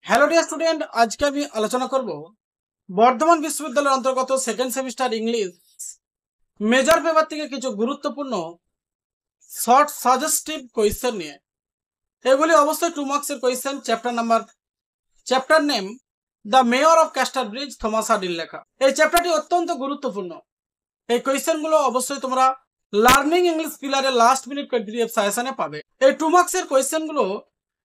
Hello dear student, আজকে আমি আলোচনা করব বর্ধমান বিশ্ববিদ্যালয়ের অন্তর্গত second semester English major paper থেকে কিছু গুরুত্বপূর্ণ শর্ট সাজেস্টিভ কোয়েশ্চেন নিয়ে। এগুলি অবশ্যই 2 মার্কসের question. Chapter name the Mayor of Casterbridge, Thomas হার্ডির লেখা। এই চ্যাপ্টারটি অত্যন্ত গুরুত্বপূর্ণ। এই কোয়েশ্চেনগুলো অবশ্যই তোমরা লার্নিং ইংলিশ পিলারের লাস্ট মিনিট পিডিএফ সাজেশনে পাবে। এই 2 মার্কসের কোয়েশ্চেনগুলো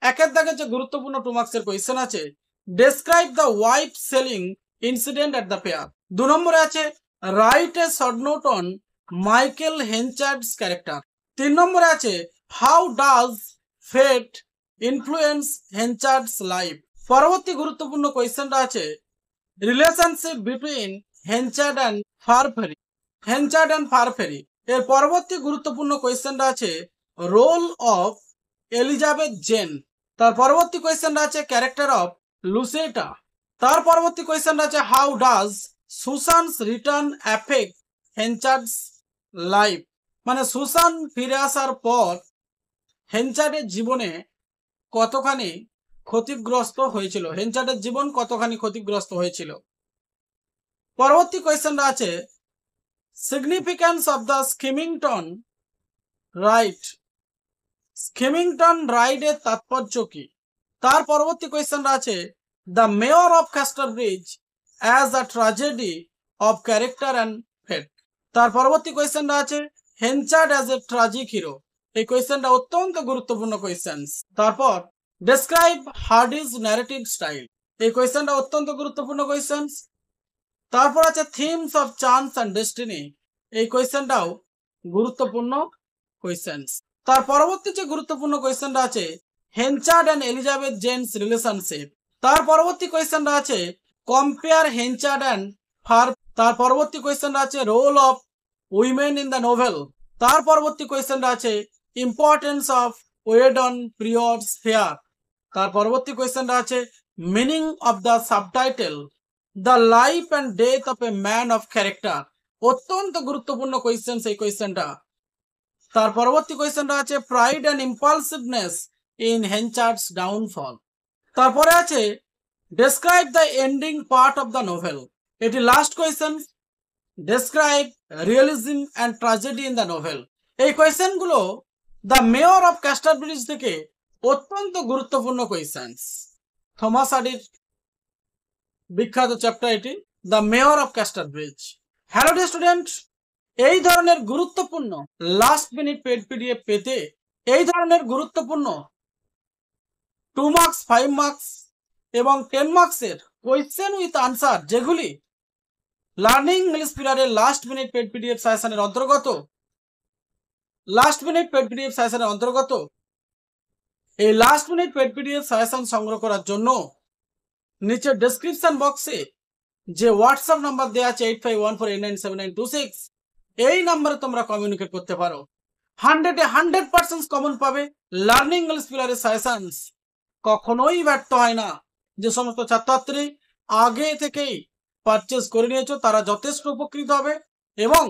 একের দাগে যে গুরুত্বপূর্ণ 2 মার্কসের কোয়েশ্চেন আছে, describe the wife selling incident at the fair. 2 নম্বরে আছে write a short note on Michael Henchard's character. 3 নম্বরে আছে how does fate influence Henchard's life. পরবর্তী গুরুত্বপূর্ণ কোয়েশ্চেনটা আছে relationship between Henchard and Farfrae. এর পরবর্তী গুরুত্বপূর্ণ কোয়েশ্চেনটা আছে রোল অফ এলিজাবেথ জেন। তার পরবর্তী কোয়েশ্চেনটা আছে ক্যারেক্টার অফ লুসেটা। তার পরবর্তী কোয়েশ্চেনটা আছে how does Susan's return affect Henchard's life. মানে সুসান ফিরে আসার পর হেনচার্ডের জীবনে কতখানি ক্ষতিগ্রস্ত হয়েছিল, হেনচার্ডের জীবন কতখানি ক্ষতিগ্রস্ত হয়েছিল। পরবর্তী কোয়েশ্চেনটা আছে significance of the skimmington ride. Skimmington রাইডের তাৎপর্য কি। তার পরবর্তী কোয়েশ্চেনটা আছে the Mayor of Casterbridge as a tragedy of character and fate. তার পরবর্তী কোয়েশ্চেনটা আছে Henchard as a tragic hero. এই কোয়েশ্চেনটা অত্যন্ত গুরুত্বপূর্ণ কোয়েশ্চেন। তারপর ডেসক্রাইব হার্ডিজ ন্যারেটিভ স্টাইল। এই কোয়েশ্চেনটা অত্যন্ত গুরুত্বপূর্ণ কোয়েশ্চেন। তারপর আছে themes of chance and destiny. এই কোয়েশ্চেনটাও গুরুত্বপূর্ণ কোয়েশ্চেন। তার পরবর্তী যে গুরুত্বপূর্ণ কোয়েশ্চেনটা আছে হেনচার্ড অ্যান্ড এলিজাবেথ জেন্স রিলেশনশিপ। তার পরবর্তী কোয়েশ্চেনটা আছে কম্পেয়ার হেনচার্ড অ্যান্ড ফার। তার পরবর্তী কোয়েশ্চেনটা আছে role of women in the novel. তার পরবর্তী কোয়েশ্চেনটা আছে importance of Weydon Priors fair. তার পরবর্তী কোয়েশ্চেনটা আছে meaning of the subtitle the life and death of a man of character. অত্যন্ত গুরুত্বপূর্ণ কোয়েশ্চেন এই কোয়েশ্চেনটা। তার পরবর্তী কোয়েশ্চেনটা আছে pride and impulsiveness in Henchard's downfall. তারপরে আছে describe the ending part of the novel. এটি last question. Describe realism and tragedy in the novel. এই কোয়েশ্চেনগুলো the Mayor of Casterbridge থেকে অত্যন্ত গুরুত্বপূর্ণ কোয়েশ্চেন। থমাস হার্ডির বিখ্যাত চ্যাপ্টার এটি, the Mayor of Casterbridge. Hello dear student, এই ধরনের গুরুত্বপূর্ণ লাস্ট মিনিট পেড পিডিএফ পেতে এই ধরনের গুরুত্বপূর্ণ 2 মার্কস, 5 মার্কস এবং 10 মার্কসের কোয়েশ্চেন উইথ আনসার, যেগুলি লার্নিং ইংলিশ পিলারের লাস্ট মিনিট পেড পিডিএফ সাজেশনের অন্তর্গত, এই last minute paid PDF suggestion সংগ্রহ করার জন্য নিচে ডেসক্রিপশন বক্সে যে হোয়াটসঅ্যাপ নাম্বার দেওয়া আছে 8514897926, এই নাম্বারে তোমরা কমিউনিকেট করতে পারো। 100% কমন পাবে। লার্নিং ইংলিশ পিলারের সাজেশন কখনোই ব্যর্থ হয় না। যে সমস্ত ছাত্রছাত্রী আগে থেকেই পারচেজ করে নিয়েছো তারা যথেষ্ট উপকৃত হবে, এবং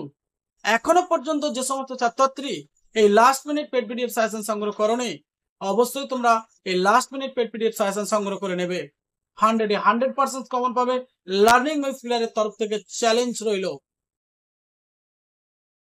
এখনো পর্যন্ত যে সমস্ত ছাত্রছাত্রী এই last minute paid PDF suggestion সংগ্রহ করোনি, অবশ্যই তোমরা এই last minute paid PDF suggestion সংগ্রহ করে নেবে। 100% কমন পাবে। লার্নিং ইংলিশ পিলারের তরফ থেকে চ্যালেঞ্জ রইল।